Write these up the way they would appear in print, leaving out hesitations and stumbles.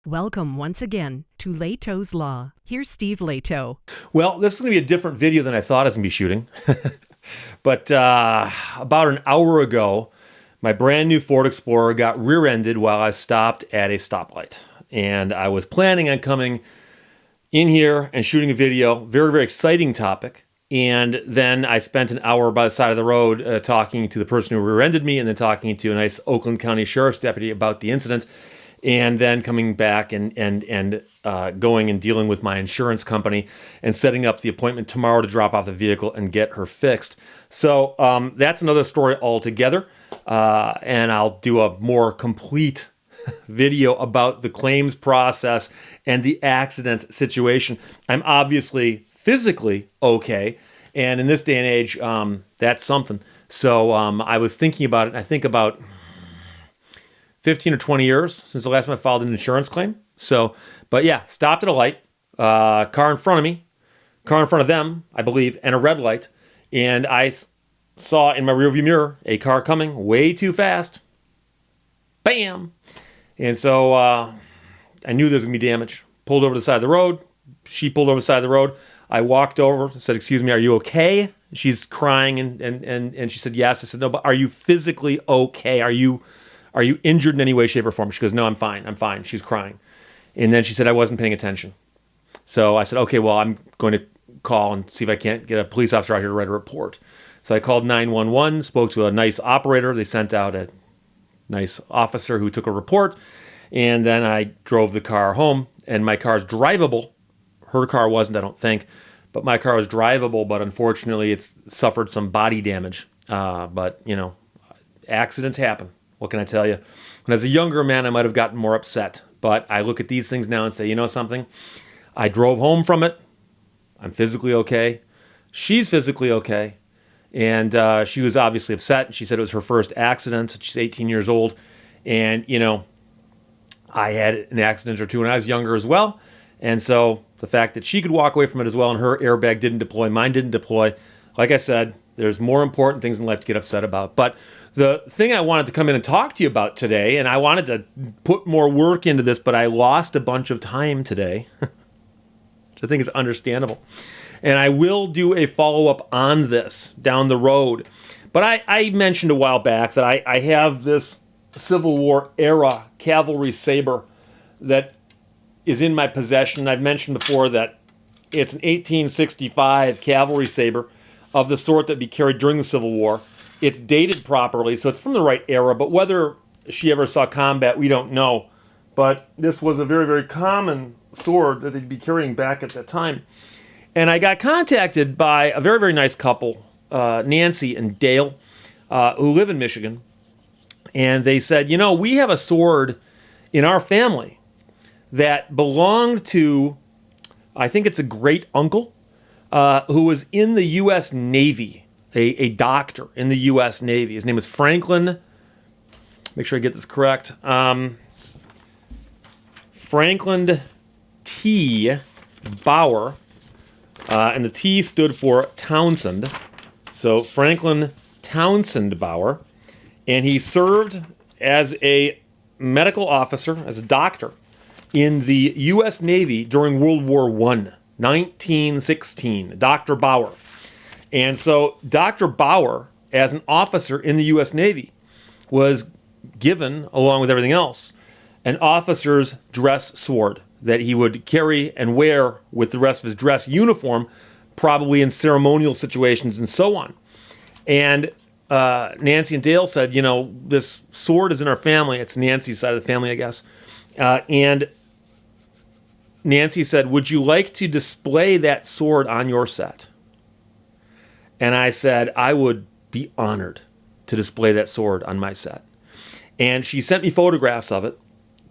Welcome once again to Lehto's Law. Here's Steve Lehto. Well, this is going to be a different video than I thought I was going to be shooting. But about an hour ago, my brand new Ford Explorer got rear-ended while I stopped at a stoplight. And I was planning on coming in here and shooting a video. Very, very exciting topic. And then I spent an hour by the side of the road talking to the person who rear-ended me and then talking to a nice Oakland County Sheriff's deputy about the incident. And then coming back and going and dealing with my insurance company and setting up the appointment tomorrow to drop off the vehicle and get her fixed. So that's another story altogether. And I'll do a more complete video about the claims process and the accident situation. I'm obviously physically okay. And in this day and age, that's something. So I was thinking about it. And I think about 15 or 20 years since the last time I filed an insurance claim. So, but yeah, stopped at a light, car in front of me, car in front of them, I believe, and a red light. And I saw in my rearview mirror a car coming way too fast. Bam! And so I knew there was going to be damage. Pulled over to the side of the road. She pulled over to the side of the road. I walked over and said, "Excuse me, are you okay?" She's crying and she said, "Yes." I said, "No, but are you physically okay? Are you injured in any way, shape, or form?" She goes, "No, I'm fine. She's crying. And then she said, "I wasn't paying attention." So I said, "Okay, well, I'm going to call and see if I can't get a police officer out here to write a report." So I called 911, spoke to a nice operator. They sent out a nice officer who took a report. And then I drove the car home. And my car is drivable. Her car wasn't, I don't think. But my car was drivable, but unfortunately it's suffered some body damage. But, you know, accidents happen. What can I tell you? When I was a younger man, I might have gotten more upset. But I look at these things now and say, you know something? I drove home from it. I'm physically okay. She's physically okay. And she was obviously upset. She said it was her first accident. She's 18 years old. And, you know, I had an accident or two when I was younger as well. And so the fact that she could walk away from it as well and her airbag didn't deploy, mine didn't deploy. Like I said, there's more important things in life to get upset about. But the thing I wanted to come in and talk to you about today, and I wanted to put more work into this, but I lost a bunch of time today, which I think is understandable. And I will do a follow-up on this down the road. But I mentioned a while back that I have this Civil War era cavalry saber that is in my possession. I've mentioned before that it's an 1865 cavalry saber of the sort that be carried during the Civil War. It's dated properly, so it's from the right era, but whether she ever saw combat, we don't know. But this was a very, very common sword that they'd be carrying back at that time. And I got contacted by a very, very nice couple, Nancy and Dale, who live in Michigan. And they said, you know, we have a sword in our family that belonged to, I think it's a great uncle, who was in the U.S. Navy, a doctor in the U.S. Navy. His name is Franklin, make sure I get this correct, Franklin T. Bauer, and the T stood for Townsend, so Franklin Townsend Bauer, and he served as a medical officer, as a doctor, in the U.S. Navy during World War I, 1916, Dr. Bauer. And so Dr. Bauer, as an officer in the U.S. Navy, was given, along with everything else, an officer's dress sword that he would carry and wear with the rest of his dress uniform, probably in ceremonial situations and so on. And Nancy and Dale said, you know, this sword is in our family. It's Nancy's side of the family, I guess. And Nancy said, would you like to display that sword on your set? And I said, I would be honored to display that sword on my set. And she sent me photographs of it.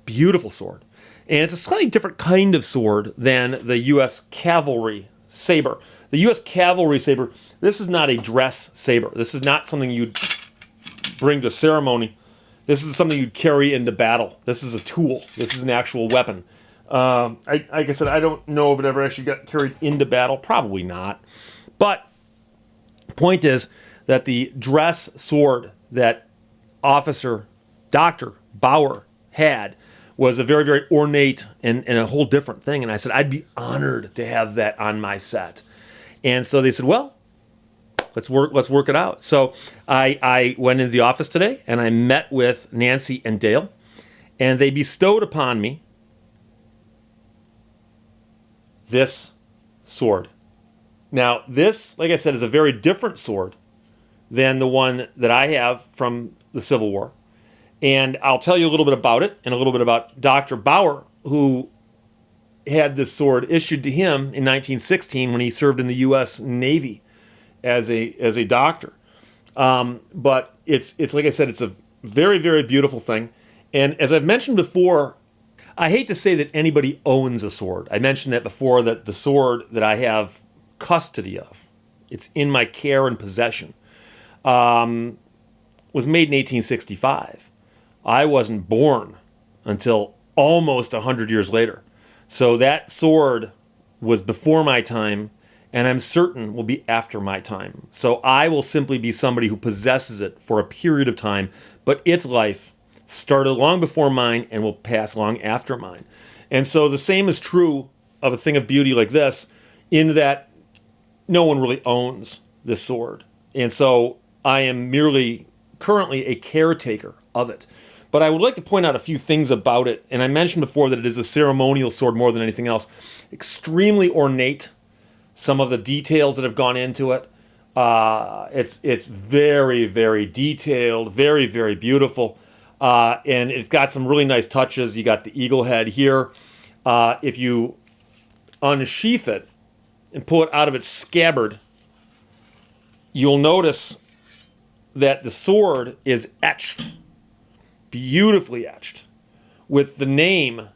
Beautiful sword. And it's a slightly different kind of sword than the U.S. Cavalry saber. The U.S. Cavalry saber, this is not a dress saber. This is not something you'd bring to ceremony. This is something you'd carry into battle. This is a tool. This is an actual weapon. Like I said, I don't know if it ever actually got carried into battle. Probably not. But the point is that the dress sword that Officer Dr. Bauer had was a very, very ornate and a whole different thing. And I said, I'd be honored to have that on my set. And so they said, well, let's work it out. So I went into the office today and I met with Nancy and Dale, and they bestowed upon me this sword. Now, this, like I said, is a very different sword than the one that I have from the Civil War. And I'll tell you a little bit about it and a little bit about Dr. Bauer, who had this sword issued to him in 1916 when he served in the U.S. Navy as a doctor. But it's like I said, it's a very, very beautiful thing. And as I've mentioned before, I hate to say that anybody owns a sword. I mentioned that before, that the sword that I have custody of, it's in my care and possession, was made in 1865. I wasn't born until almost 100 years later. So that sword was before my time, and I'm certain will be after my time. So I will simply be somebody who possesses it for a period of time, but its life started long before mine and will pass long after mine. And so the same is true of a thing of beauty like this, in that no one really owns this sword. And so I am merely currently a caretaker of it. But I would like to point out a few things about it. And I mentioned before that it is a ceremonial sword more than anything else. Extremely ornate. Some of the details that have gone into it. It's very, very detailed, very, very beautiful. And it's got some really nice touches. You got the eagle head here. If you unsheath it and pull it out of its scabbard, you'll notice that the sword is etched, beautifully etched, with the name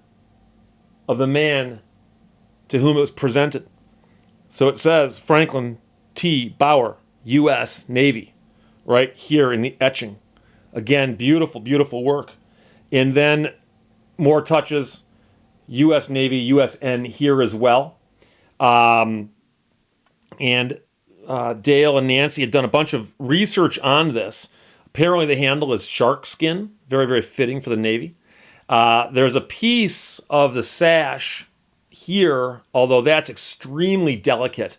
of the man to whom it was presented. So it says Franklin T. Bauer, U.S. Navy, right here in the etching. Again, beautiful, beautiful work. And then more touches, U.S. Navy, USN here as well. And Dale and Nancy had done a bunch of research on this. Apparently the handle is shark skin, very, very fitting for the Navy. There's a piece of the sash here, although that's extremely delicate,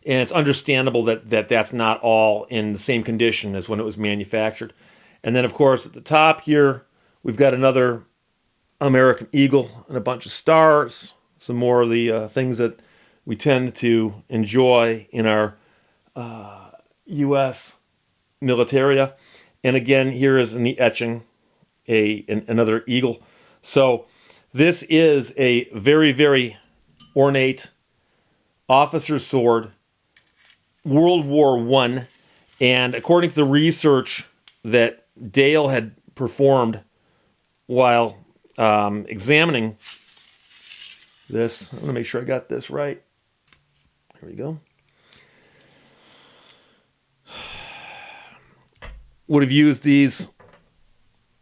and it's understandable that that's not all in the same condition as when it was manufactured. And then, of course, at the top here, we've got another American eagle and a bunch of stars, some more of the things that we tend to enjoy in our U.S. militaria. And again, here is in the etching another eagle. So this is a very, very ornate officer's sword, World War I. And according to the research that Dale had performed while examining this, I'm going to make sure I got this right. There we go. Would have used these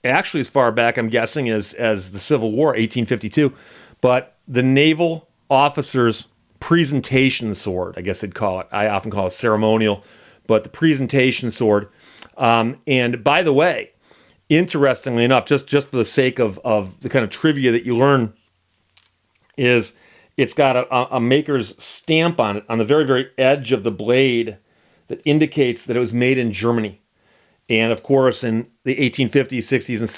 actually as far back, I'm guessing, as the Civil War, 1852. But the naval officer's presentation sword, I guess they'd call it. I often call it ceremonial, but the presentation sword. And by the way, interestingly enough, just for the sake of the kind of trivia that you learn, is it's got a maker's stamp on it on the very, very edge of the blade that indicates that it was made in Germany. And of course, in the 1850s, 60s, and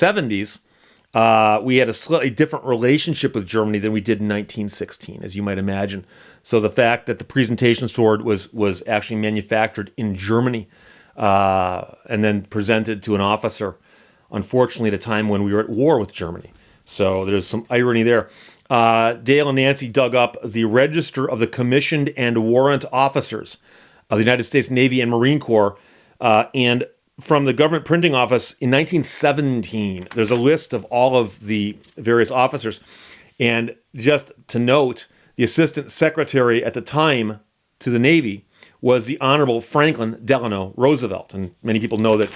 70s, we had a slightly different relationship with Germany than we did in 1916, as you might imagine. So the fact that the presentation sword was actually manufactured in Germany and then presented to an officer, unfortunately, at a time when we were at war with Germany. So there's some irony there. Dale and Nancy dug up the Register of the Commissioned and Warrant Officers of the United States Navy and Marine Corps, and from the government printing office in 1917, there's a list of all of the various officers. And just to note, the assistant secretary at the time to the Navy was the Honorable Franklin Delano Roosevelt. And many people know that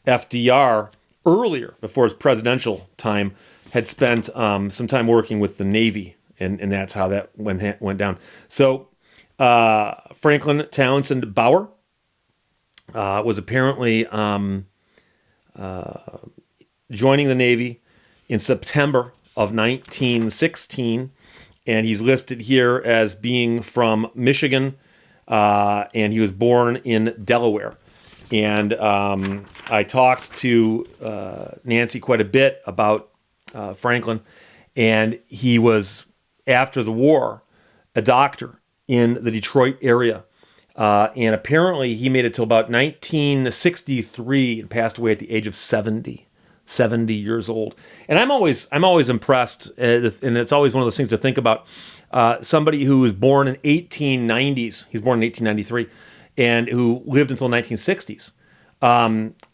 FDR, earlier, before his presidential time, had spent some time working with the Navy. And that's how that went down. So Franklin Townsend Bauer was apparently joining the Navy in September of 1916, and he's listed here as being from Michigan, and he was born in Delaware. And I talked to Nancy quite a bit about Franklin, and he was, after the war, a doctor in the Detroit area. And apparently he made it till about 1963 and passed away at the age of 70 years old. And I'm always impressed, and it's always one of those things to think about. Somebody who was born in 1890s, he's born in 1893, and who lived until 1960s,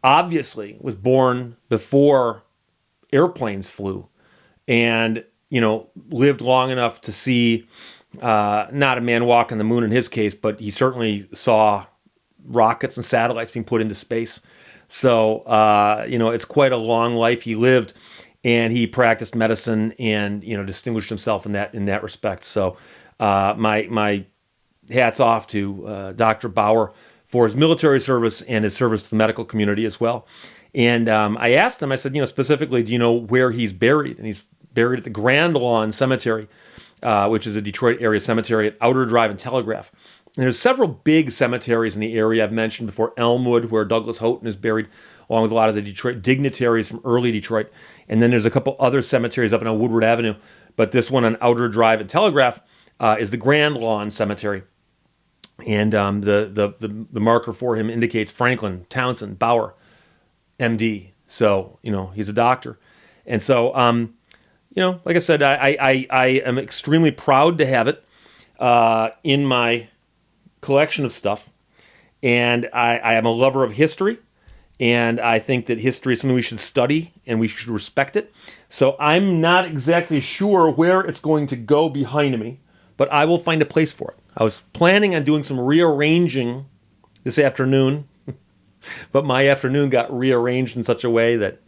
obviously was born before airplanes flew, and lived long enough to see not a man walk on the moon in his case, but he certainly saw rockets and satellites being put into space. So, it's quite a long life he lived, and he practiced medicine and, distinguished himself in that respect. So, my hats off to Dr. Bauer for his military service and his service to the medical community as well. And I asked him, I said, specifically, do you know where he's buried? And he's buried at the Grand Lawn Cemetery, which is a Detroit area cemetery at Outer Drive and Telegraph. And there's several big cemeteries in the area. I've mentioned before Elmwood, where Douglas Houghton is buried, along with a lot of the Detroit dignitaries from early Detroit. And then there's a couple other cemeteries up on Woodward Avenue. But this one on Outer Drive and Telegraph is the Grand Lawn Cemetery. And the marker for him indicates Franklin Townsend Bauer, MD. So, he's a doctor. And so, like I said, I am extremely proud to have it in my collection of stuff. And I am a lover of history. And I think that history is something we should study and we should respect it. So I'm not exactly sure where it's going to go behind me, but I will find a place for it. I was planning on doing some rearranging this afternoon, but my afternoon got rearranged in such a way that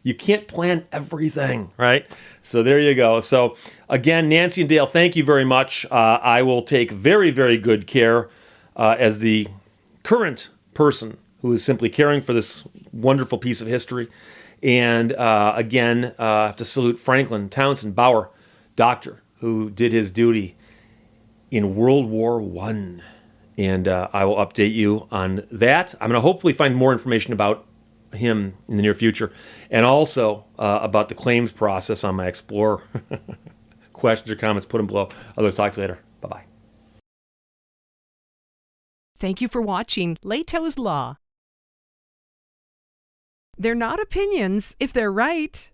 you can't plan everything, right? So there you go. So again, Nancy and Dale, thank you very much. I will take very, very good care as the current person who is simply caring for this wonderful piece of history. And again, I have to salute Franklin Townsend Bauer, doctor, who did his duty in World War I. And I will update you on that. I'm going to hopefully find more information about him in the near future, and also about the claims process on my Explorer. Questions or comments, put them below. Others, talk to you later. Bye-bye. Thank you for watching Lehto's Law. They're not opinions if they're right.